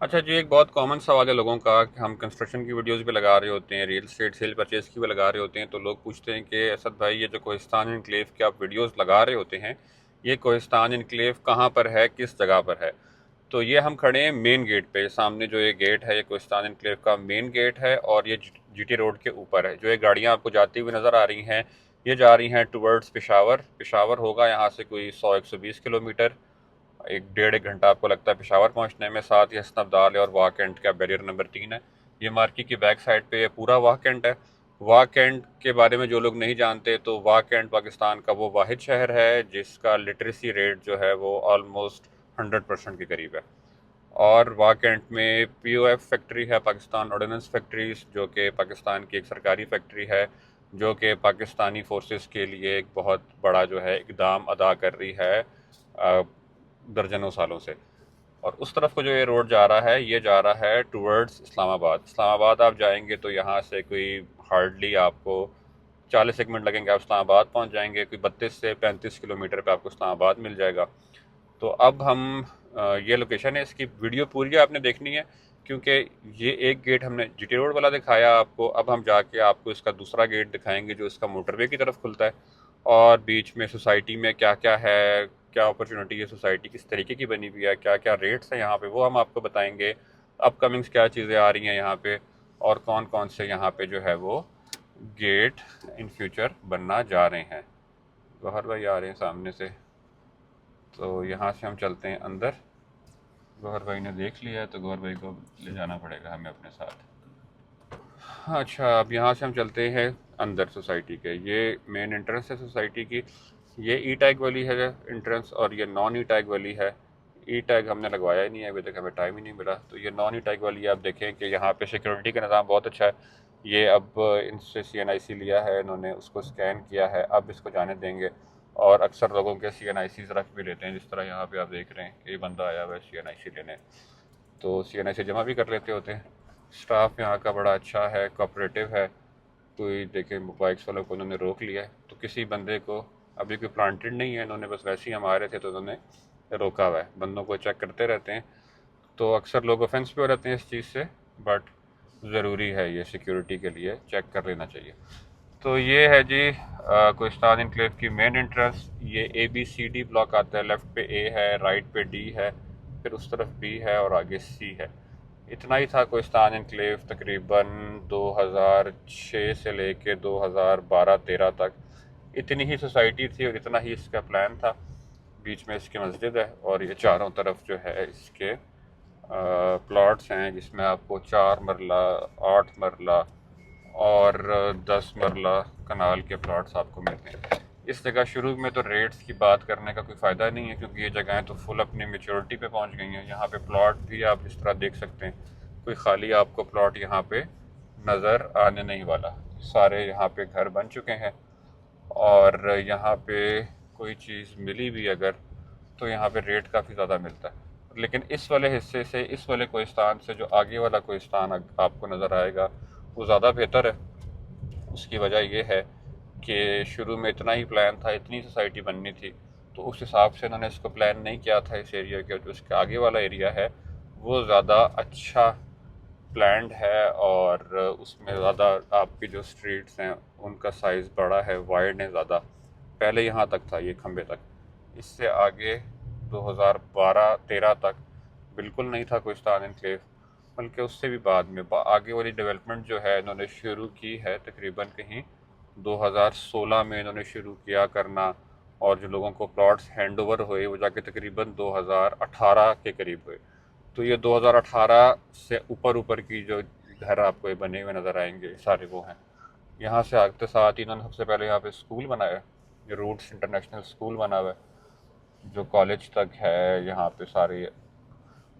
अच्छा जी, एक बहुत कॉमन सवाल है लोगों का कि हम कंस्ट्रक्शन की वीडियोस भी लगा रहे होते हैं, रियल एस्टेट सेल परचेज़ की भी लगा रहे होते हैं, तो लोग पूछते हैं कि असद भाई ये जो कोहिस्तान एनक्लेव की आप वीडियोस लगा रहे होते हैं, ये कोहिस्तान एनक्लेव कहाँ पर है, किस जगह पर है? तो ये हम खड़े हैं मेन गेट पे, सामने जो ये गेट है ये कोहिस्तान एनक्लेव का मेन गेट है और ये जीटी रोड के ऊपर है। जो ये गाड़ियाँ आपको जाती हुई नज़र आ रही हैं, ये जा रही हैं टुवर्ड्स पेशावर। पेशावर होगा यहाँ से कोई 100-120 किलोमीटर। एक डेढ़ एक घंटा आपको लगता है पेशावर पहुंचने में। साथ ही हसन अब्दाल है और वाह कैंट का बैरियर नंबर 3 है। ये मार्की की बैक साइड पे ये पूरा वाह कैंट है। वाह कैंट के बारे में जो लोग नहीं जानते, तो वाह कैंट पाकिस्तान का वो वाहिद शहर है जिसका लिटरेसी रेट जो है वो ऑलमोस्ट 100% के करीब है। और वाह कैंट में पीओएफ फैक्ट्री है, पाकिस्तान ऑर्डिनेंस फैक्ट्रीज, जो कि पाकिस्तान की एक सरकारी फैक्ट्री है, जो कि पाकिस्तानी फोर्सेस के लिए एक बहुत बड़ा जो है इकदाम अदा कर रही है दर्जनों सालों से। और उस तरफ को जो ये रोड जा रहा है, ये जा रहा है टुवर्ड्स इस्लामाबाद। इस्लामाबाद आप जाएंगे तो यहाँ से कोई हार्डली आपको 40 एक मिनट लगेंगे, आप इस्लामाबाद पहुँच जाएंगे। कोई 32 से 35 किलोमीटर पे आपको इस्लामाबाद मिल जाएगा। तो अब हम ये लोकेशन है, इसकी वीडियो पूरी आपने देखनी है, क्योंकि ये एक गेट हमने जीटी रोड वाला दिखाया आपको। अब हम जाके आपको इसका दूसरा गेट दिखाएंगे जो इसका मोटरवे की तरफ खुलता है। और बीच में सोसाइटी में क्या क्या है, क्या अपॉर्चुनिटी है, सोसाइटी किस तरीके की बनी हुई है, क्या क्या रेट्स हैं यहाँ पे, वो हम आपको बताएंगे। अपकमिंग्स क्या चीज़ें आ रही हैं यहाँ पे, और कौन कौन से यहाँ पे जो है वो गेट इन फ्यूचर बनना जा रहे हैं। गौहर भाई आ रहे हैं सामने से, तो यहाँ से हम चलते हैं अंदर। गौहर भाई ने देख लिया है तो गौहर भाई को ले जाना पड़ेगा हमें अपने साथ। हाँ, अच्छा, अब यहाँ से हम चलते हैं अंदर सोसाइटी के। ये मेन एंट्रेंस है सोसाइटी की। ये ई टैग वाली है एंट्रेंस, और ये नॉन ई टैग वाली है। ई टैग हमने लगवाया ही नहीं है अभी तक, हमें टाइम ही नहीं मिला। तो ये नॉन ई टैग वाली आप देखें कि यहाँ पे सिक्योरिटी का निज़ाम बहुत अच्छा है। ये अब इनसे CNIC लिया है इन्होंने, उसको स्कैन किया है, अब इसको जाने देंगे। और अक्सर लोगों के CNICs रख भी लेते हैं, जिस तरह यहाँ पे आप देख रहे हैं कि ये बंदा आया हुआ है CNIC लेने, तो CNIC जमा भी कर लेते होते हैं। स्टाफ यहाँ का बड़ा अच्छा है, कोऑपरेटिव है। कोई देखें बाइक्स वालों को उन्होंने रोक लिया है, तो किसी बंदे को अभी कोई प्लांटेड नहीं है, इन्होंने बस वैसे ही हम आ रहे थे तो उन्होंने रोका हुआ है। बंदों को चेक करते रहते हैं, तो अक्सर लोग ऑफेंस पे हो रहते हैं इस चीज़ से, बट ज़रूरी है ये सिक्योरिटी के लिए चेक कर लेना चाहिए। तो ये है जी कोहिस्तान इनक्लेव की मेन एंट्रेंस। ये ABCD ब्लॉक आता है, लेफ़्ट पे A है, राइट पे D है, फिर उस तरफ B है और आगे C है। इतना ही था कोहिस्तान इनक्लेव तकरीबन 2006 से लेके 2012-13 तक। इतनी ही सोसाइटी थी और इतना ही इसका प्लान था। बीच में इसकी मस्जिद है और ये चारों तरफ जो है इसके प्लॉट्स हैं, जिसमें आपको 4 मरला, 8 मरला और 10 मरला कनाल के प्लॉट्स आपको मिलते हैं। इस जगह शुरू में तो रेट्स की बात करने का कोई फ़ायदा नहीं है, क्योंकि ये जगहें तो फुल अपनी मेच्योरिटी पे पहुंच गई हैं। यहाँ पे प्लॉट भी आप इस तरह देख सकते हैं, कोई खाली आपको प्लॉट यहाँ पे नज़र आने नहीं वाला। सारे यहाँ पे घर बन चुके हैं, और यहाँ पे कोई चीज़ मिली भी अगर, तो यहाँ पे रेट काफ़ी ज़्यादा मिलता है। लेकिन इस वाले हिस्से से, इस वाले कोहिस्तान से जो आगे वाला कोहिस्तान आपको नज़र आएगा, वो ज़्यादा बेहतर है। उसकी वजह यह है कि शुरू में इतना ही प्लान था, इतनी सोसाइटी बननी थी, तो उस हिसाब से उन्होंने इसको प्लान नहीं किया था इस एरिया के। जो इसके आगे वाला एरिया है वो ज़्यादा अच्छा प्लान्ड है, और उसमें ज़्यादा आपकी जो स्ट्रीट्स हैं उनका साइज़ बड़ा है, वाइड है ज़्यादा। पहले यहाँ तक था ये खंबे तक, इससे आगे 2012-13 तक बिल्कुल नहीं था कोहिस्तान एनक्लेव। बल्कि उससे भी बाद में आगे वाली डेवलपमेंट जो है इन्होंने शुरू की है तकरीबन कहीं 2016 में इन्होंने शुरू किया करना। और जो लोगों को प्लॉट्स हैंड ओवर हुए वो जाके तकरीबन 2018 के करीब हुए। तो ये 2018 से ऊपर ऊपर की जो घर आपको ये बने हुए नज़र आएंगे, सारे वो हैं। यहाँ से आते साथ ही इन्होंने सबसे पहले यहाँ पे स्कूल बनाया, ये रूट्स इंटरनेशनल स्कूल बना हुआ है, जो कॉलेज तक है। यहाँ पे सारे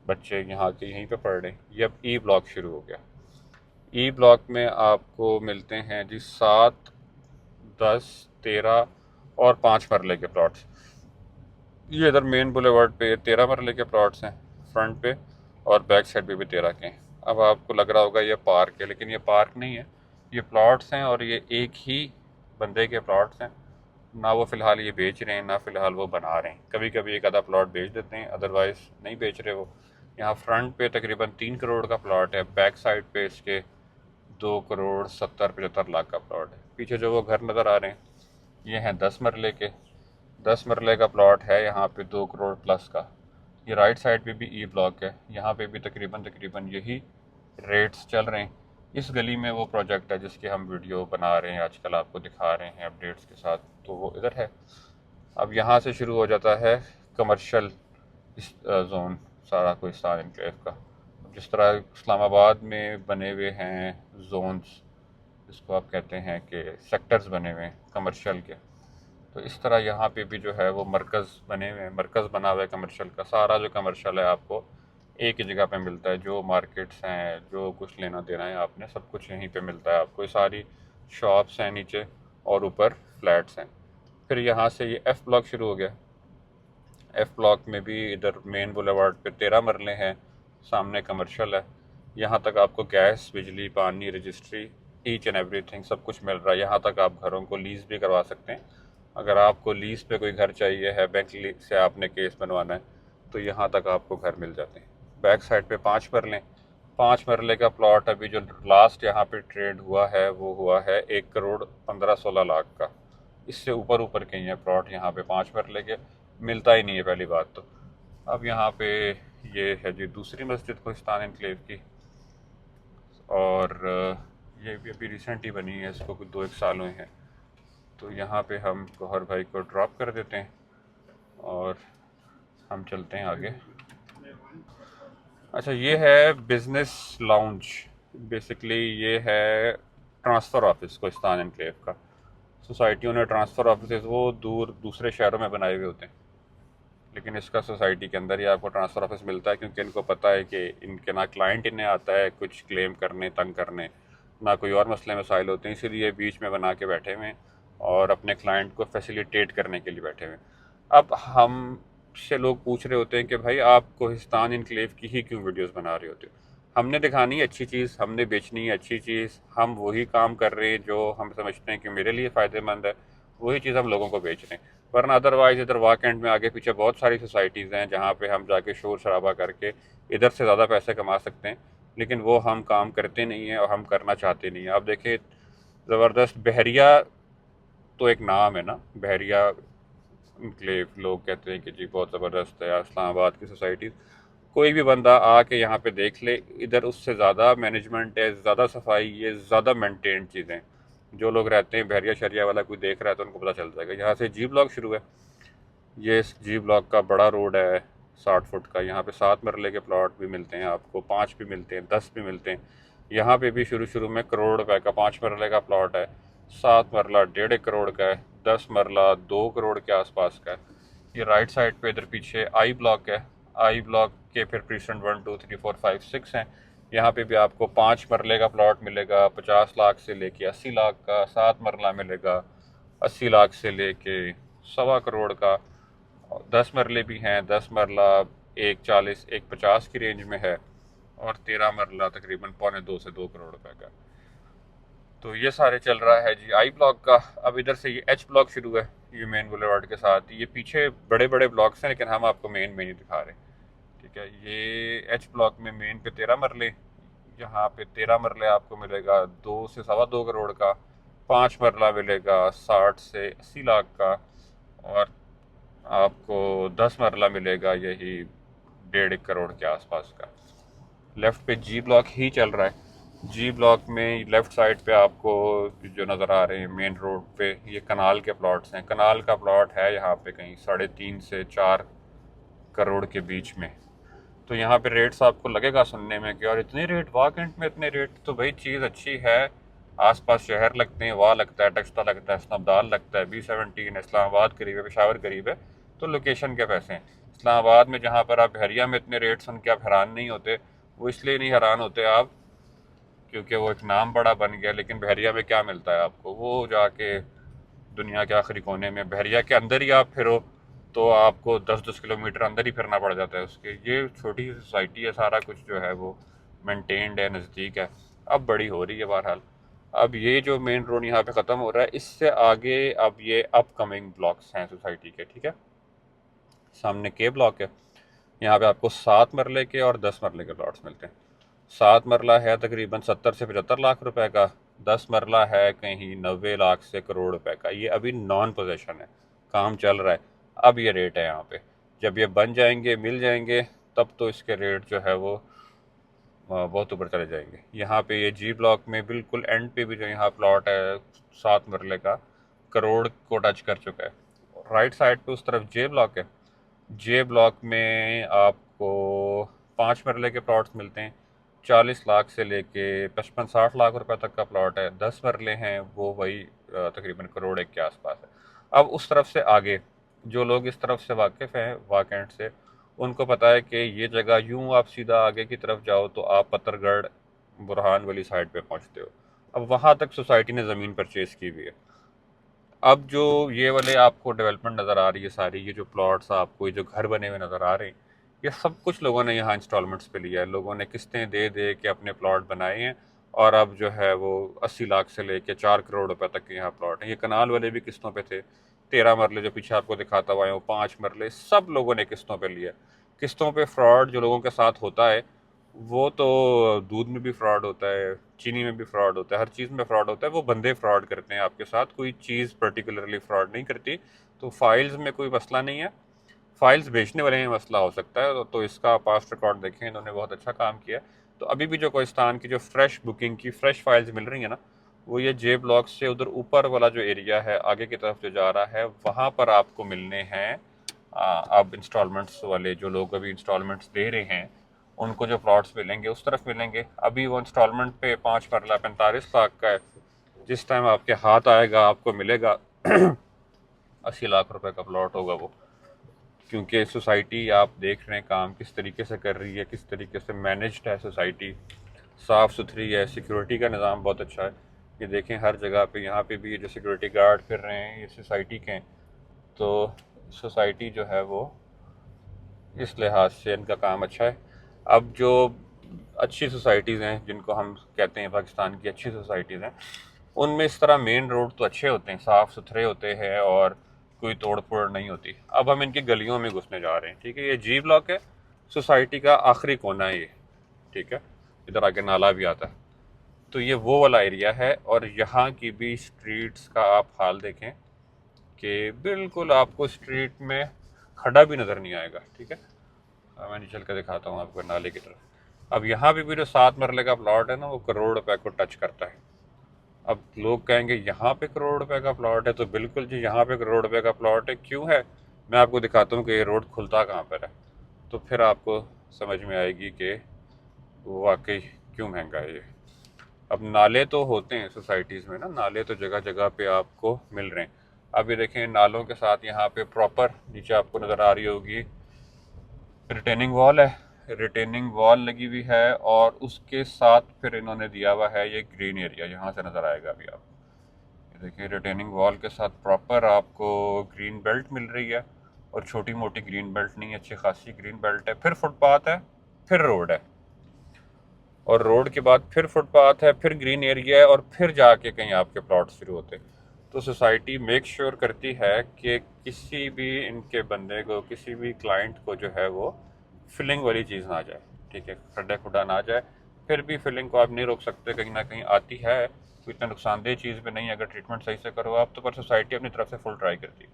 बच्चे यहाँ के यहीं पे पढ़ रहे हैं। ये अब ई ब्लॉक शुरू हो गया। ई ब्लॉक में आपको मिलते हैं जी 7, 10, 13 और 5 मरले के प्लॉट्स। ये इधर मेन बुलेवार्ड पे 13 मरले के प्लॉट्स हैं फ्रंट पे, और बैक साइड पे भी 13 के हैं। अब आपको लग रहा होगा ये पार्क है, लेकिन ये पार्क नहीं है, ये प्लॉट्स हैं, और ये एक ही बंदे के प्लॉट्स हैं। ना वो फ़िलहाल ये बेच रहे हैं, ना फ़िलहाल वो बना रहे हैं। कभी कभी एक आधा प्लॉट बेच देते हैं, अदरवाइज़ नहीं बेच रहे वो। यहाँ फ्रंट पे तकरीबन 3 करोड़ का प्लॉट है, बैक साइड पे इसके 2 करोड़ 70-75 लाख का प्लॉट है। पीछे जो वो घर नज़र आ रहे हैं ये हैं 10 मरले के, 10 मरले का प्लॉट है यहाँ पे 2 करोड़ प्लस का। ये राइट साइड पे भी ई ब्लॉक है, यहाँ पे भी तकरीबन तकरीबन यही रेट्स चल रहे हैं। इस गली में वो प्रोजेक्ट है जिसकी हम वीडियो बना रहे हैं आजकल, आपको दिखा रहे हैं अपडेट्स के साथ, तो वो इधर है। अब यहाँ से शुरू हो जाता है कमर्शियल जोन सारा कोहिस्तान एनक्लेव का। जिस तरह इस्लामाबाद में बने हुए हैं जोन्स, जिसको आप कहते हैं कि सेक्टर्स बने हुए हैं कमर्शियल के, तो इस तरह यहाँ पे भी जो है वो मरकज़ बने हुए हैं, मरकज़ बना हुआ है कमर्शियल का। सारा जो कमर्शियल है आपको एक ही जगह पे मिलता है, जो मार्केट्स हैं, जो कुछ लेना देना है आपने, सब कुछ यहीं पे मिलता है आपको। ये सारी शॉप्स हैं नीचे और ऊपर फ्लैट्स हैं। फिर यहाँ से ये एफ़ ब्लॉक शुरू हो गया। एफ़ ब्लॉक में भी इधर मेन बुलेवार्ड पे 13 मरले हैं, सामने कमर्शियल है। यहाँ तक आपको गैस, बिजली, पानी, रजिस्ट्री, ईच एंड एवरीथिंग सब कुछ मिल रहा है। यहाँ तक आप घरों को लीज़ भी करवा सकते हैं। अगर आपको लीज़ पे कोई घर चाहिए है, बैंक से आपने केस बनवाना है, तो यहाँ तक आपको घर मिल जाते हैं। बैक साइड पे 5 मरले, 5 मरले का प्लॉट अभी जो लास्ट यहाँ पे ट्रेड हुआ है वो हुआ है 1 करोड़ 15-16 लाख का। इससे ऊपर ऊपर के हैं प्लॉट यहाँ पे 5 मरले के, मिलता ही नहीं है पहली बात तो। अब यहाँ पे ये है जी दूसरी मस्जिद कोहिस्तान एनक्लेव की, और ये भी अभी रिसेंट ही बनी है, इसको कुछ 2-1 साल हुए हैं। तो यहाँ पे हम गौहर भाई को ड्रॉप कर देते हैं और हम चलते हैं आगे। अच्छा, ये है बिज़नेस लाउंज, बेसिकली ये है ट्रांसफ़र ऑफिस कोहिस्तान एनक्लेव का। सोसाइटियों ने ट्रांसफ़र ऑफिस वो दूर दूसरे शहरों में बनाए हुए होते हैं, लेकिन इसका सोसाइटी के अंदर ही आपको ट्रांसफ़र ऑफिस मिलता है, क्योंकि इनको पता है कि इनके ना क्लाइंट इन्हें आता है कुछ क्लेम करने, तंग करने, ना कोई और मसले मसाइल होते हैं, इसीलिए बीच में बना के बैठे हुए हैं और अपने क्लाइंट को फैसिलिटेट करने के लिए बैठे हुए हैं। अब हमसे लोग पूछ रहे होते हैं कि भाई आप कोहिस्तान एनक्लेव की ही क्यों वीडियोस बना रहे होते हो? हमने दिखानी है अच्छी चीज़, हमने बेचनी है अच्छी चीज़, हम वही काम कर रहे हैं जो हम समझते हैं कि मेरे लिए फ़ायदेमंद है, वही चीज़ हम लोगों को बेच रहे हैं। वरना अदरवाइज़ इधर वाकएंड में आगे पीछे बहुत सारी सोसाइटीज़ हैं जहाँ पे हम जाके शोर शराबा करके इधर से ज़्यादा पैसे कमा सकते हैं, लेकिन वो हम काम करते नहीं हैं और हम करना चाहते नहीं हैं। आप देखिए, ज़बरदस्त बहरिया तो एक नाम है ना, बहरिया एनक्लेव, लोग कहते हैं कि जी बहुत ज़बरदस्त है। इस्लामाबाद की सोसाइटीज़, कोई भी बंदा आके यहाँ पे देख ले, इधर उससे ज़्यादा मैनेजमेंट है, ज़्यादा सफाई है, ज़्यादा मेंटेन चीज़ें। जो लोग रहते हैं बहरिया शरिया वाला कोई देख रहा है तो उनको पता चल जाएगा। यहाँ से जी ब्लॉक शुरू है, ये इस जी ब्लॉक का बड़ा रोड है 60 फुट का। यहाँ पे 7 मरले के प्लॉट भी मिलते हैं आपको, 5 भी मिलते हैं, 10 भी मिलते हैं। यहाँ पे भी शुरू शुरू में करोड़ रुपए का 5 मरले का प्लॉट है, 7 मरला 1.5 करोड़ का है, 10 मरला 2 करोड़ के आसपास का है। ये राइट साइड पे इधर पीछे आई ब्लॉक है, आई ब्लॉक के फिर प्रीसेंट 1 2 3 4 5 6 हैं। यहाँ पे भी आपको 5 मरले का प्लॉट मिलेगा 50 लाख से लेके 80 लाख का, 7 मरला मिलेगा 80 लाख से लेके 1.25 करोड़ का। 10 मरले भी हैं, 10 मरला 140 150 की रेंज में है, और 13 मरला तकरीबन 1.25 से 2 करोड़ रुपए का। तो ये सारे चल रहा है जी आई ब्लॉक का। अब इधर से ये एच ब्लॉक शुरू है, ये मेन बुलेवार्ड के साथ। ये पीछे बड़े बड़े ब्लॉक्स हैं लेकिन हम आपको मेन ही दिखा रहे हैं, ठीक है। ये एच ब्लॉक में मेन पे 13 मरले, यहाँ पे 13 मरले आपको मिलेगा 2 से 2.25 करोड़ का, 5 मरला मिलेगा 60 से 80 लाख का, और आपको 10 मरला मिलेगा यही 1.5 करोड़ के आसपास का। लेफ़्ट पे जी ब्लॉक ही चल रहा है। जी ब्लॉक में लेफ़्ट साइड पे आपको जो नज़र आ रहे हैं मेन रोड पे, ये कनाल के प्लॉट्स हैं। कनाल का प्लॉट है यहाँ पे कहीं 3.5 से 4 करोड़ के बीच में। तो यहाँ पे रेट्स आपको लगेगा सुनने में कि और इतने रेट, वाकई में इतने रेट, तो भाई चीज़ अच्छी है। आसपास शहर लगते हैं, वाह लगता है, टक्सता लगता है, इस्लामाबाद लगता है, B17 इस्लामाबाद करीब है, पेशावर करीब है, तो लोकेशन के पैसे हैं। इस्लामाबाद में जहाँ पर आप बहरिया में इतने रेट सुन के आप हैरान नहीं होते, वो इसलिए नहीं हैरान होते आप क्योंकि वो एक नाम बड़ा बन गया। लेकिन बहरिया में क्या मिलता है आपको, वो जाके दुनिया के आखिरी कोने में, बहरिया के अंदर ही आप फिरो तो आपको 10-10 किलोमीटर अंदर ही फिरना पड़ जाता है उसके। ये छोटी सी सोसाइटी है, सारा कुछ जो है वो मेंटेन्ड है, नज़दीक है। अब बड़ी हो रही है बहरहाल। अब ये जो मेन रोड यहाँ पे ख़त्म हो रहा है, इससे आगे अब ये अपकमिंग ब्लॉक्स हैं सोसाइटी के, ठीक है। सामने के ब्लॉक है, यहाँ पे आपको 7 मरले के और 10 मरले के प्लॉट्स मिलते हैं। 7 मरला है तकरीबन 70 से 75 लाख रुपए का, 10 मरला है कहीं 90 लाख से करोड़ रुपए का। ये अभी नॉन पोजेशन है, काम चल रहा है। अब ये रेट है यहाँ पे, जब ये बन जाएंगे, मिल जाएंगे, तब तो इसके रेट जो है वो बहुत ऊपर चले जाएंगे। यहाँ पे ये जी ब्लॉक में बिल्कुल एंड पे भी जो यहाँ प्लॉट है 7 मरले का, करोड़ को टच कर चुका है। राइट साइड पे उस तरफ जे ब्लॉक है, जे ब्लॉक में आपको 5 मरले के प्लॉट्स मिलते हैं, 40 लाख से लेके 55-60 लाख रुपए तक का प्लॉट है। 10 मरले हैं वो वही तकरीबन करोड़ एक के आसपास है। अब उस तरफ से आगे जो लोग इस तरफ से वाकिफ़ हैं वाकैंट से, उनको पता है कि ये जगह, यूं आप सीधा आगे की तरफ जाओ तो आप पत्थरगढ़ बुरहान वाली साइड पे पहुंचते हो। अब वहां तक सोसाइटी ने ज़मीन परचेज की हुई है। अब जो ये वाले आपको डेवलपमेंट नज़र आ रही है सारी, ये जो प्लॉट्स आपको, ये जो घर बने हुए नज़र आ रहे हैं, ये सब कुछ लोगों ने यहाँ इंस्टॉलमेंट्स पे लिया है। लोगों ने किस्तें दे दे के अपने प्लॉट बनाए हैं, और अब जो है वो 80 लाख से लेके 4 करोड़ रुपए तक के यहाँ प्लॉट हैं। ये कनाल वाले भी किस्तों पे थे, 13 मरले जो पीछे आपको दिखाता हुआ है वो 5 मरले, सब लोगों ने किस्तों पे लिया। किस्तों पे फ्रॉड जो लोगों के साथ होता है, वो तो दूध में भी फ्रॉड होता है, चीनी में भी फ्रॉड होता है, हर चीज़ में फ्रॉड होता है। वो बंदे फ्रॉड करते हैं आपके साथ, कोई चीज़ पर्टिकुलरली फ्रॉड नहीं करती। तो फाइल्स में कोई मसला नहीं है, फाइल्स बेचने वाले में मसला हो सकता है। तो इसका पास्ट रिकॉर्ड देखें, इन्होंने बहुत अच्छा काम किया। तो अभी भी जो कोहिस्तान की जो फ्रेश बुकिंग की फ्रेश फाइल्स मिल रही है ना, वो ये जे ब्लॉक से उधर ऊपर वाला जो एरिया है आगे की तरफ जो जा रहा है, वहाँ पर आपको मिलने हैं। अब इंस्टॉलमेंट्स वाले जो लोग अभी इंस्टॉलमेंट्स दे रहे हैं, उनको जो प्लॉट्स मिलेंगे उस तरफ मिलेंगे। अभी वो इंस्टॉलमेंट पे 5 मरला 45 लाख का है, जिस टाइम आपके हाथ आएगा आपको मिलेगा 80 लाख रुपए का प्लॉट होगा वो। क्योंकि सोसाइटी आप देख रहे हैं काम किस तरीके से कर रही है, किस तरीके से मैनेज्ड है सोसाइटी, साफ़ सुथरी है, सिक्योरिटी का निज़ाम बहुत अच्छा है। ये देखें हर जगह पे, यहाँ पे भी ये जो सिक्योरिटी गार्ड फिर रहे हैं ये सोसाइटी के हैं। तो सोसाइटी जो है वो इस लिहाज से इनका काम अच्छा है। अब जो अच्छी सोसाइटीज़ हैं, जिनको हम कहते हैं पाकिस्तान की अच्छी सोसाइटीज़ हैं, उनमें इस तरह मेन रोड तो अच्छे होते हैं, साफ़ सुथरे होते हैं, और कोई तोड़ फोड़ नहीं होती। अब हम इनकी गलियों में घुसने जा रहे हैं। ठीक है, ये जी ब्लॉक है, सोसाइटी का आखिरी कोना है ये। ठीक है, इधर आके नाला भी आता है। तो ये वो वाला एरिया है, और यहाँ की भी स्ट्रीट्स का आप हाल देखें कि बिल्कुल आपको स्ट्रीट में खड़ा भी नज़र नहीं आएगा। ठीक है, मैं नीचे चल कर दिखाता हूँ आपको नाले की तरफ। अब यहाँ भी जो 7 मरले का प्लॉट है ना, वो करोड़ रुपए को टच करता है। अब लोग कहेंगे यहाँ पे करोड़ रुपए का प्लॉट है, तो बिल्कुल जी यहाँ पे करोड़ रुपए का प्लॉट है। क्यों है, मैं आपको दिखाता हूँ कि ये रोड खुलता कहाँ पर है, तो फिर आपको समझ में आएगी कि वाकई क्यों महंगा है ये। अब नाले तो होते हैं सोसाइटीज़ में ना, नाले तो जगह जगह पे आपको मिल रहे हैं। अब ये देखें नालों के साथ यहाँ पे प्रॉपर नीचे आपको नज़र आ रही होगी रिटेनिंग वॉल है, रिटेनिंग वॉल लगी हुई है, और उसके साथ फिर इन्होंने दिया हुआ है ये ग्रीन एरिया, यहाँ से नज़र आएगा अभी आप। ये देखिए रिटेनिंग वॉल के साथ प्रॉपर आपको ग्रीन बेल्ट मिल रही है, और छोटी मोटी ग्रीन बेल्ट नहीं, अच्छी खासी ग्रीन बेल्ट है। फिर फुटपाथ है, फिर रोड है, और रोड के बाद फिर फुटपाथ है, फिर ग्रीन एरिया है, और फिर जाके कहीं आपके प्लॉट शुरू होते हैं। तो सोसाइटी मेक श्योर करती है कि किसी भी इनके बंदे को, किसी भी क्लाइंट को जो है वो फिलिंग वाली चीज़ ना जाए। ठीक है, खड्डा खुड्डा ना जाए। फिर भी फिलिंग को आप नहीं रोक सकते, कहीं ना कहीं आती है, तो इतना नुकसानदेह चीज़ भी नहीं है। अगर ट्रीटमेंट सही से करो आप, तो पर सोसाइटी अपनी तरफ से फुल ट्राई करती है।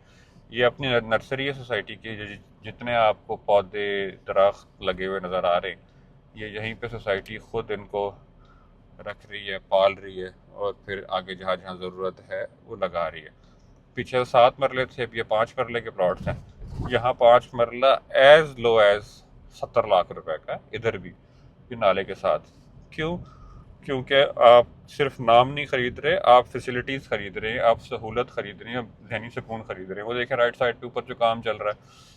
ये अपनी नर्सरी है सोसाइटी की, जितने आपको पौधे दरख्त लगे हुए नज़र आ रहे हैं, ये यहीं पे सोसाइटी खुद इनको रख रही है, पाल रही है, और फिर आगे जहाँ जहाँ ज़रूरत है वो लगा रही है। पीछे 7 मरले थे, अब ये 5 मरले के प्लॉट्स हैं। यहाँ 5 मरला एज लो एज 70 लाख रुपए का, इधर भी ये नाले के साथ। क्यों? क्योंकि आप सिर्फ नाम नहीं खरीद रहे, आप फैसिलिटीज़ खरीद रहे हैं, आप सहूलत खरीद रहे हैं, आप जहनी सुकून खरीद रहे हैं। वो देखें राइट साइड पे ऊपर जो काम चल रहा है,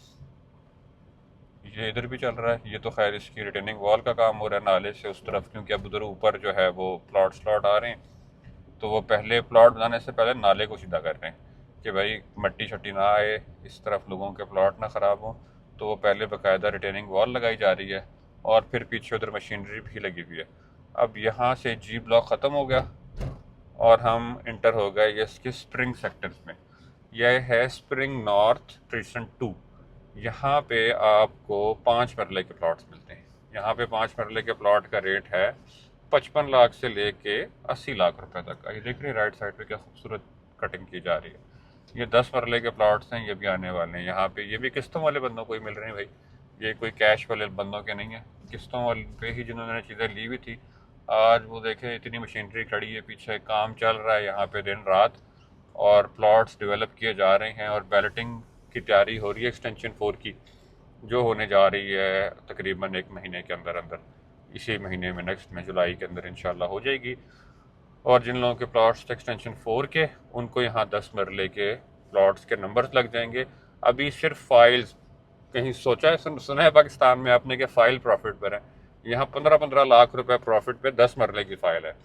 ये इधर भी चल रहा है। ये तो खैर इसकी रिटेनिंग वॉल का काम हो रहा है नाले से उस तरफ, क्योंकि अब उधर ऊपर जो है वो प्लॉट आ रहे हैं। तो वो पहले प्लॉट बनाने से पहले नाले को सीधा कर रहे हैं कि भाई मट्टी शट्टी ना आए, इस तरफ लोगों के प्लॉट ना ख़राब हो। तो वो पहले बाकायदा रिटेनिंग वॉल लगाई जा रही है, और फिर पीछे उधर मशीनरी भी लगी हुई है। अब यहाँ से जी ब्लॉक ख़त्म हो गया, और हम इंटर हो गए ये इसके स्प्रिंग सेक्टर्स में। यह है स्प्रिंग नॉर्थ ट्रीसन 2। यहाँ पे आपको 5 मरले के प्लॉट्स मिलते हैं। यहाँ पे 5 मरले के प्लॉट का रेट है 55 लाख से लेके 80 लाख रुपए तक का। ये देख रहे हैं राइट साइड पे क्या खूबसूरत कटिंग की जा रही है। ये 10 मरले के प्लॉट्स हैं, ये भी आने वाले हैं। यहाँ पे ये भी किस्तों वाले बंदों को ही मिल रहे हैं भाई, ये कोई कैश वाले बंदों के नहीं है, किस्तों वाले पे ही जिन्होंने चीज़ें ली हुई थी। आज वो देखें इतनी मशीनरी खड़ी है पीछे, काम चल रहा है यहाँ पे दिन रात, और प्लॉट्स डेवलप किए जा रहे हैं और बैलेटिंग की तैयारी हो रही है एक्सटेंशन 4 की, जो होने जा रही है तकरीबन 1 महीने के अंदर अंदर, इसी महीने में नेक्स्ट में जुलाई के अंदर इंशाल्लाह हो जाएगी। और जिन लोगों के प्लॉट्स एक्सटेंशन 4 के, उनको यहाँ 10 मरले के प्लॉट्स के नंबर्स लग जाएंगे। अभी सिर्फ फाइल्स, कहीं सोचा है सुना है पाकिस्तान में आपने कि फ़ाइल प्रॉफिट पर है? यहाँ 15-15 लाख रुपए प्रॉफिट पे 10 मरले की फ़ाइल है।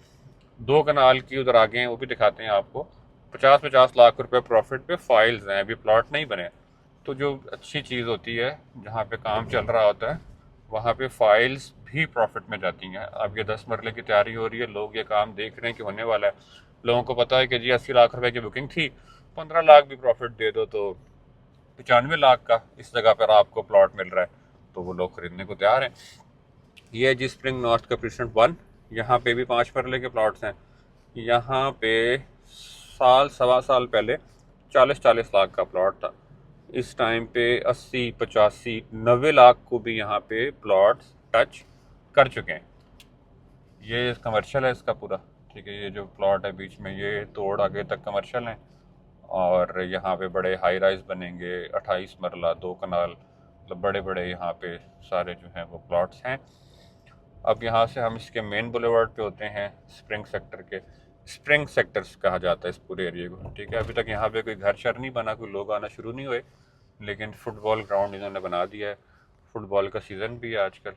2 कनाल की उधर आगे हैं, वो भी दिखाते हैं आपको, 50-50 लाख रुपए प्रॉफिट पे फाइल्स हैं, अभी प्लॉट नहीं बने। तो जो अच्छी चीज़ होती है, जहाँ पे काम चल रहा होता है, वहाँ पे फाइल्स भी प्रॉफिट में जाती हैं। अब ये 10 मरले की तैयारी हो रही है, लोग ये काम देख रहे हैं कि होने वाला है। लोगों को पता है कि जी 80 लाख रुपए की बुकिंग थी, 15 लाख भी प्रॉफिट दे दो तो 95 लाख का इस जगह पर आपको प्लॉट मिल रहा है, तो वो लोग खरीदने को तैयार हैं। ये है जी स्प्रिंग नॉर्थ का प्रेसिडेंट 1। यहाँ पे भी 5 मरले के प्लॉट्स हैं। यहाँ पे साल सवा साल पहले 40-40 लाख का प्लॉट था, इस टाइम पे 80-85-90 लाख को भी यहाँ पे प्लॉट्स टच कर चुके हैं। ये कमर्शियल है इसका पूरा, ठीक है। ये जो प्लॉट है बीच में, ये तोड़ आगे तक कमर्शियल है। और यहाँ पे बड़े हाई राइज बनेंगे, 28 मरला 2 कनाल, मतलब बड़े बड़े यहाँ पे सारे जो हैं वो प्लॉट्स हैं। अब यहाँ से हम इसके मेन बुलेवार्ड पे होते हैं, स्प्रिंग सेक्टर के। स्प्रिंग सेक्टर्स कहा जाता है इस पूरे एरिया को, ठीक है। अभी तक यहाँ पे कोई घर शर नहीं बना, कोई लोग आना शुरू नहीं हुए, लेकिन फुटबॉल ग्राउंड इन्होंने बना दिया है। फुटबॉल का सीज़न भी है आजकल,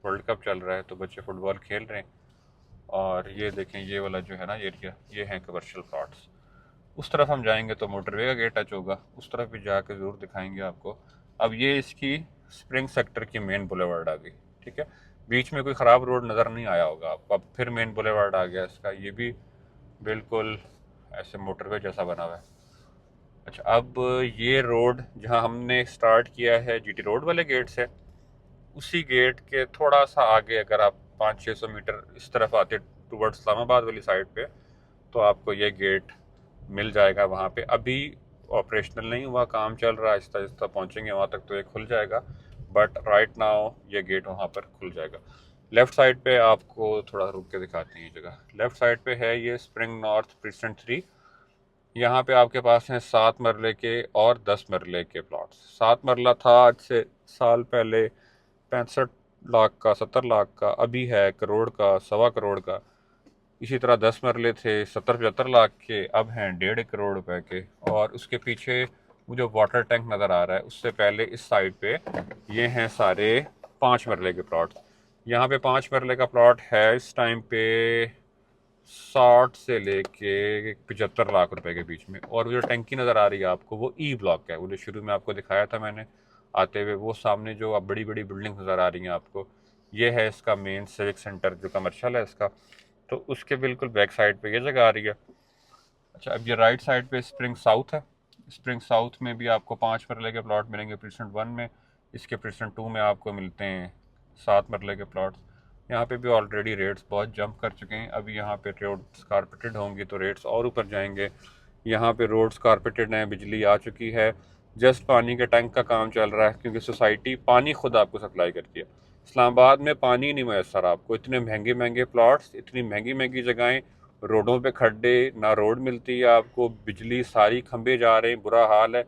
वर्ल्ड कप चल रहा है तो बच्चे फुटबॉल खेल रहे हैं। और ये देखें, ये वाला जो है ना एरिया, ये हैं कमर्शियल प्लॉट्स। उस तरफ हम जाएंगे तो मोटरवे का गेट टच होगा, उस तरफ भी जाकर ज़रूर दिखाएंगे आपको। अब ये इसकी स्प्रिंग सेक्टर की मेन बुलेवार्ड आ गई, ठीक है। बीच में कोई ख़राब रोड नज़र नहीं आया होगा आपको, अब फिर मेन बुलेवार्ड आ गया इसका। ये भी बिल्कुल ऐसे मोटरवे जैसा बना हुआ है। अच्छा, अब ये रोड जहाँ हमने स्टार्ट किया है जीटी रोड वाले गेट से, उसी गेट के थोड़ा सा आगे अगर आप 500-600 मीटर इस तरफ आते टूवर्ड्स इस्लामाबाद वाली साइड पे, तो आपको ये गेट मिल जाएगा। वहाँ पे अभी ऑपरेशनल नहीं हुआ, काम चल रहा है, आहिस्ता आहिस्ता पहुँचेंगे वहाँ तक तो ये खुल जाएगा। बट राइट नाउ ये गेट वहाँ पर खुल जाएगा। लेफ़्ट साइड पे आपको थोड़ा रुक के दिखाते हैं ये जगह। लेफ़्ट साइड पे है ये स्प्रिंग नॉर्थ प्रेसिडेंट 3। यहाँ पे आपके पास हैं 7 मरले के और 10 मरले के प्लॉट्स। 7 मरला था आज से साल पहले 65 लाख का, 70 लाख का, अभी है करोड़ का, 1.25 करोड़ का। इसी तरह 10 मरले थे 70-75 लाख के, अब हैं 1.5 करोड़ रुपए के। और उसके पीछे वो जो वाटर टैंक नज़र आ रहा है, उससे पहले इस साइड पे ये हैं सारे 5 मरले के प्लॉट। यहाँ पे 5 मरले का प्लॉट है इस टाइम पे 60 से लेके 75 लाख रुपए के बीच में। और वो जो टंकी नज़र आ रही है आपको, वो ई ब्लॉक है, वो जो शुरू में आपको दिखाया था मैंने आते हुए, वो सामने जो अब बड़ी बड़ी बिल्डिंग नज़र आ रही हैं आपको, ये है इसका मेन सिविक सेंटर जो कमर्शियल है इसका। तो उसके बिल्कुल बैक साइड पे ये जगह आ रही है। अच्छा, अब ये राइट साइड पे स्प्रिंग साउथ है। स्प्रिंग साउथ में भी आपको 5 मरले के प्लॉट मिलेंगे प्रेसिडेंट 1 में। इसके प्रेसिडेंट 2 में आपको मिलते हैं 7 मरले के प्लॉट्स। यहाँ पे भी ऑलरेडी रेट्स बहुत जंप कर चुके हैं। अभी यहाँ पे रोड्स कारपेटेड होंगी तो रेट्स और ऊपर जाएंगे। यहाँ पे रोड्स कारपेटेड हैं, बिजली आ चुकी है, जस्ट पानी के टैंक का काम चल रहा है, क्योंकि सोसाइटी पानी खुद आपको सप्लाई करती है। इस्लामाबाद में पानी नहीं मैसर आपको, इतने महंगे महंगे प्लॉट्स, इतनी महंगी महंगी जगहें, रोडों पे खड्डे, ना रोड मिलती है आपको, बिजली सारी खंभे जा रहे हैं, बुरा हाल है।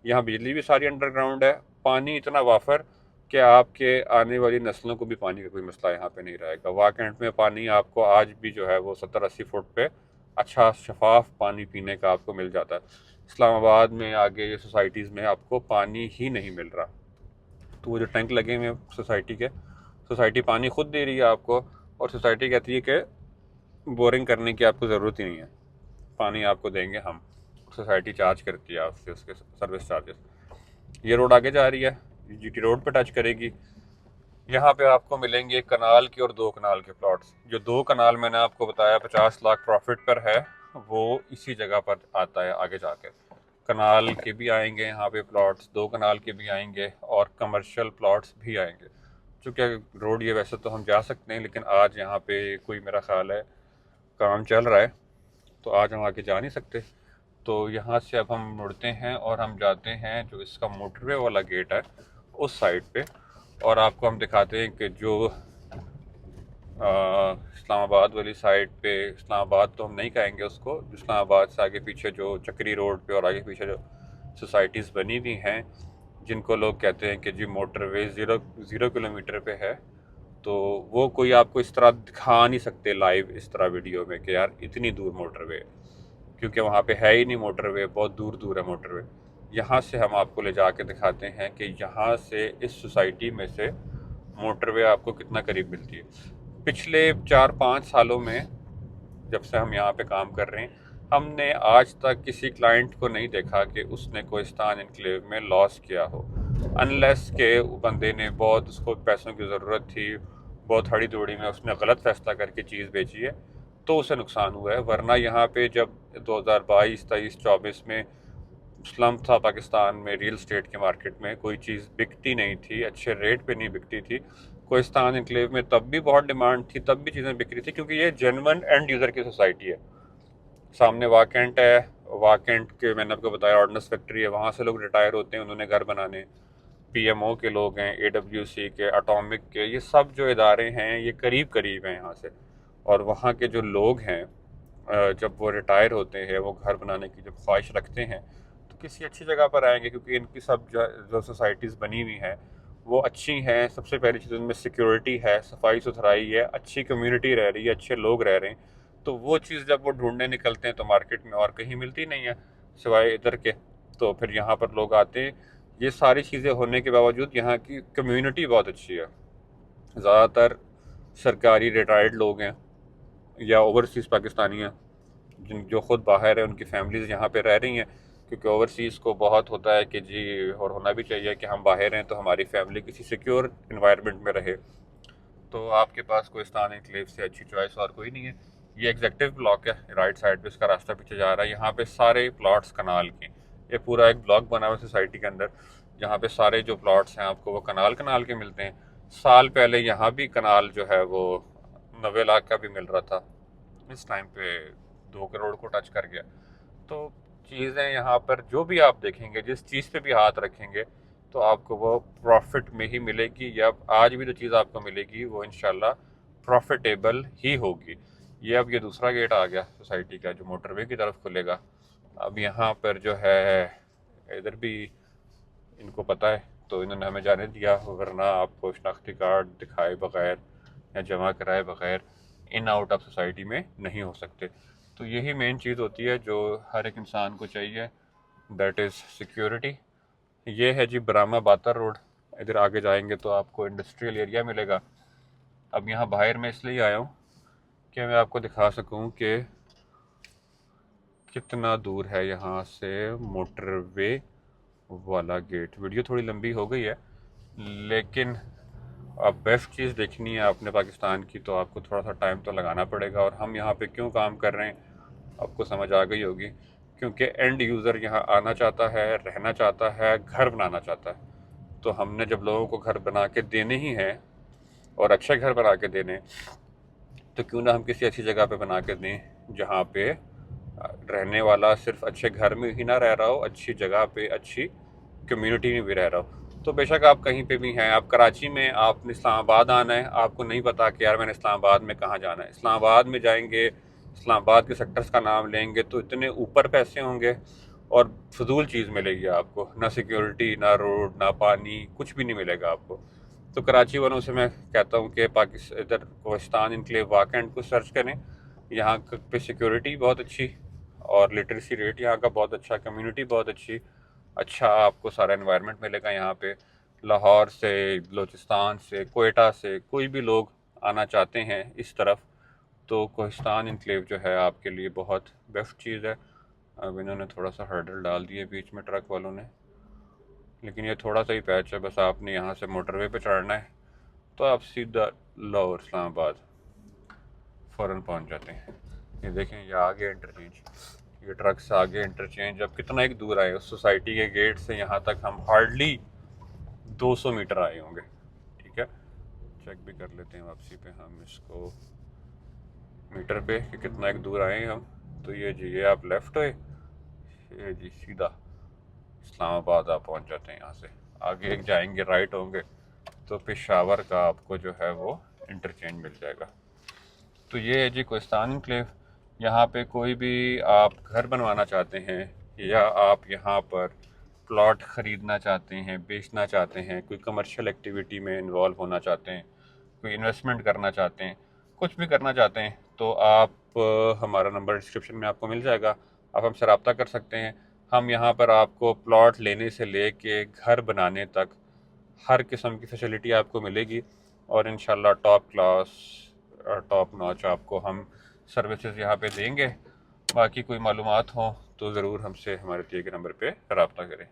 यहाँ बिजली भी सारी अंडरग्राउंड है, पानी इतना वाफर कि आपके आने वाली नस्लों को भी पानी का कोई मसला यहाँ पे नहीं रहेगा। वाकई में पानी आपको आज भी जो है वो 70-80 फुट पे अच्छा शफाफ पानी पीने का आपको मिल जाता है। इस्लामाबाद में आगे ये सोसाइटीज़ में आपको पानी ही नहीं मिल रहा। तो वो जो टैंक लगे हुए हैं सोसाइटी के, सोसाइटी पानी खुद दे रही है आपको, और सोसाइटी कहती है कि बोरिंग करने की आपको ज़रूरत ही नहीं है, पानी आपको देंगे हम। सोसाइटी चार्ज करती है आपसे उसके सर्विस चार्जेस। ये रोड आगे जा रही है, जीटी रोड पे टच करेगी। यहाँ पे आपको मिलेंगे कनाल के और 2 कनाल के प्लॉट्स। जो 2 कनाल मैंने आपको बताया 50 लाख प्रॉफिट पर है, वो इसी जगह पर आता है आगे जाकर। कनाल के भी आएंगे यहाँ पे प्लॉट्स, 2 कनाल के भी आएंगे और कमर्शियल प्लॉट्स भी आएंगे। चूँकि रोड ये वैसे तो हम जा सकते हैं, लेकिन आज यहाँ पे कोई मेरा ख्याल है काम चल रहा है, तो आज हम आगे जा नहीं सकते। तो यहाँ से अब हम मुड़ते हैं और हम जाते हैं जो इसका मोटरवे वाला गेट है उस साइड पे, और आपको हम दिखाते हैं कि जो इस्लामाबाद वाली साइड पे, इस्लामाबाद तो हम नहीं कहेंगे उसको, इस्लामाबाद से आगे पीछे जो चक्री रोड पे और आगे पीछे जो सोसाइटीज़ बनी हुई हैं, जिनको लोग कहते हैं कि जी मोटरवे ज़ीरो किलोमीटर पे है, तो वो कोई आपको इस तरह दिखा नहीं सकते लाइव इस तरह वीडियो में कि यार इतनी दूर मोटरवे, क्योंकि वहाँ पे है ही नहीं मोटरवे, बहुत दूर दूर है मोटरवे। यहाँ से हम आपको ले जाके दिखाते हैं कि यहाँ से इस सोसाइटी में से मोटरवे आपको कितना करीब मिलती है। पिछले 4-5 सालों में जब से हम यहाँ पे काम कर रहे हैं, हमने आज तक किसी क्लाइंट को नहीं देखा कि उसने कोहिस्तान इनक्लेव में लॉस किया हो, अनलेस के बंदे ने बहुत, उसको पैसों की ज़रूरत थी, बहुत हड़ी दौड़ी में उसने गलत फैसला करके चीज़ बेची है तो उसे नुकसान हुआ है। वरना यहाँ पे जब 2022, 23, 24 में स्लम था पाकिस्तान में, रियल स्टेट के मार्केट में कोई चीज़ बिकती नहीं थी, अच्छे रेट पे नहीं बिकती थी। कोहिस्तान इनक्लेव में तब भी बहुत डिमांड थी, तब भी चीज़ें बिक रही थी, क्योंकि ये जेन्युइन एंड यूज़र की सोसाइटी है। सामने वाकेंट है, वाकेंट के मैंने आपको बताया ऑर्डनेंस फैक्ट्री है, वहाँ से लोग रिटायर होते हैं, उन्होंने घर बनाने। पीएमओ के लोग हैं, एडब्ल्यूसी के, एटॉमिक के, ये सब जो इदारे हैं ये करीब करीब हैं यहाँ से। और वहाँ के जो लोग हैं जब वो रिटायर होते हैं, वो घर बनाने की जब ख्वाहिश रखते हैं तो किसी अच्छी जगह पर आएंगे, क्योंकि इनकी सब जो सोसाइटीज़ बनी हुई हैं वो अच्छी हैं। सबसे पहली चीज़ उनमें सिक्योरिटी है, सफाई सुथराई है, अच्छी कम्युनिटी रह रही है, अच्छे लोग रह रहे हैं। तो वो चीज़ जब वो ढूंढने निकलते हैं तो मार्केट में और कहीं मिलती नहीं है सिवाय इधर के, तो फिर यहाँ पर लोग आते हैं। ये सारी चीज़ें होने के बावजूद यहाँ की कम्युनिटी बहुत अच्छी है। ज़्यादातर सरकारी रिटायर्ड लोग हैं या ओवरसीज़ पाकिस्तानी हैं, जिन जो ख़ुद बाहर है, उनकी फैमिलीज़ यहाँ पे रह रही हैं, क्योंकि ओवरसीज़ को बहुत होता है कि जी, और होना भी चाहिए कि हम बाहर हैं तो हमारी फैमिली किसी सिक्योर इन्वायरमेंट में रहे। तो आपके पास कोहिस्तान एनक्लेव से अच्छी चॉइस और कोई नहीं है। ये एग्जेक्टिव ब्लॉक है, राइट साइड पे इसका रास्ता पीछे जा रहा है। यहाँ पे सारे प्लॉट्स कनाल के, ये पूरा एक ब्लॉक बना हुआ है सोसाइटी के अंदर, जहाँ पे सारे जो प्लॉट्स हैं आपको वो कनाल कनाल के मिलते हैं। साल पहले यहाँ भी कनाल जो है वो 90 लाख का भी मिल रहा था, इस टाइम पे 2 करोड़ को टच कर गया। तो चीज़ें यहाँ पर जो भी आप देखेंगे, जिस चीज़ पे भी हाथ रखेंगे, तो आपको वो प्रॉफिट में ही मिलेगी, या आज भी जो चीज़ आपको मिलेगी वो इंशाल्लाह प्रॉफिटेबल ही होगी। ये अब ये दूसरा गेट आ गया सोसाइटी का जो मोटरवे की तरफ खुलेगा। अब यहाँ पर जो है इधर भी इनको पता है तो इन्होंने हमें जाने दिया, वरना आपको शनाख्ती कार्ड दिखाए बगैर या जमा कराए बगैर इन आउट ऑफ सोसाइटी में नहीं हो सकते। तो यही मेन चीज़ होती है जो हर एक इंसान को चाहिए, दैट इज़ सिक्योरिटी। ये है जी बरामा बातर रोड, इधर आगे जाएंगे तो आपको इंडस्ट्रियल एरिया मिलेगा। अब यहाँ बाहर मैं इसलिए आया हूँ कि मैं आपको दिखा सकूँ कि कितना दूर है यहाँ से मोटरवे वाला गेट। वीडियो थोड़ी लंबी हो गई है, लेकिन अब बेस्ट चीज़ देखनी है आपने पाकिस्तान की, तो आपको थोड़ा सा टाइम तो लगाना पड़ेगा। और हम यहाँ पे क्यों काम कर रहे हैं आपको समझ आ गई होगी, क्योंकि एंड यूज़र यहाँ आना चाहता है, रहना चाहता है, घर बनाना चाहता है। तो हमने जब लोगों को घर बना के देने ही हैं और अच्छे घर बना के देने, तो क्यों ना हम किसी अच्छी जगह पे बना के दें जहाँ पे रहने वाला सिर्फ अच्छे घर में ही ना रह रहा हो, अच्छी जगह पे, अच्छी कम्युनिटी में भी रह रहा हो। तो बेशक आप कहीं पे भी हैं, आप कराची में, आपने इस्लामाबाद आना है, आपको नहीं पता कि यार मैंने इस्लामाबाद में कहाँ जाना है। इस्लामाबाद में जाएंगे, इस्लामाबाद के सेक्टर्स का नाम लेंगे तो इतने ऊपर पैसे होंगे और फजूल चीज़ मिलेगी आपको, ना सिक्योरिटी, ना रोड, ना पानी, कुछ भी नहीं मिलेगा आपको। तो कराची वालों से मैं कहता हूँ कि पाकिस्तान इधर कोहिस्तान इनक्लेव वाकैंट को सर्च करें। यहाँ पे सिक्योरिटी बहुत अच्छी और लिटरेसी रेट यहाँ का बहुत अच्छा, कम्युनिटी बहुत अच्छी, अच्छा आपको सारा एनवायरनमेंट मिलेगा यहाँ पे। लाहौर से, बलूचिस्तान से, कोयटा से कोई भी लोग आना चाहते हैं इस तरफ, तो कोहिस्तान इनक्लेव जो है आपके लिए बहुत बेस्ट चीज़ है। अब इन्होंने थोड़ा सा हर्डल डाल दिए बीच में ट्रक वालों ने, लेकिन ये थोड़ा सा ही पैच है, बस आपने यहाँ से मोटरवे पे चढ़ना है तो आप सीधा लाहौर इस्लामाबाद फ़ौरन पहुँच जाते हैं। ये देखें, ये आ गया इंटरचेंज, ये ट्रक से आगे इंटरचेंज, अब कितना एक दूर आए उस सोसाइटी के गेट से यहाँ तक हम हार्डली 200 मीटर आए होंगे। ठीक है, चेक भी कर लेते हैं वापसी पे हम इसको मीटर पे कि कितना एक दूर आए हम। तो ये जी, ये आप लेफ़्ट हुए, ये जी सीधा इस्लामाबाद आप पहुंच जाते हैं। यहाँ से आगे एक जाएंगे राइट होंगे तो पेशावर का आपको जो है वो इंटरचेंज मिल जाएगा। तो ये है जी कोहिस्तान एनक्लेव। यहाँ पे कोई भी आप घर बनवाना चाहते हैं या आप यहाँ पर प्लॉट ख़रीदना चाहते हैं, बेचना चाहते हैं, कोई कमर्शियल एक्टिविटी में इन्वॉल्व होना चाहते हैं, कोई इन्वेस्टमेंट करना चाहते हैं, कुछ भी करना चाहते हैं, तो आप हमारा नंबर डिस्क्रिप्शन में आपको मिल जाएगा, आप हमसे रब्ता कर सकते हैं। हम यहाँ पर आपको प्लॉट लेने से लेके घर बनाने तक हर किस्म की फैसिलिटी आपको मिलेगी और इंशाल्लाह टॉप क्लास टॉप नॉच आपको हम सर्विसेज यहाँ पे देंगे। बाकी कोई मालूमात हो तो ज़रूर हमसे हमारे दिए गए नंबर पे रब्ता करें।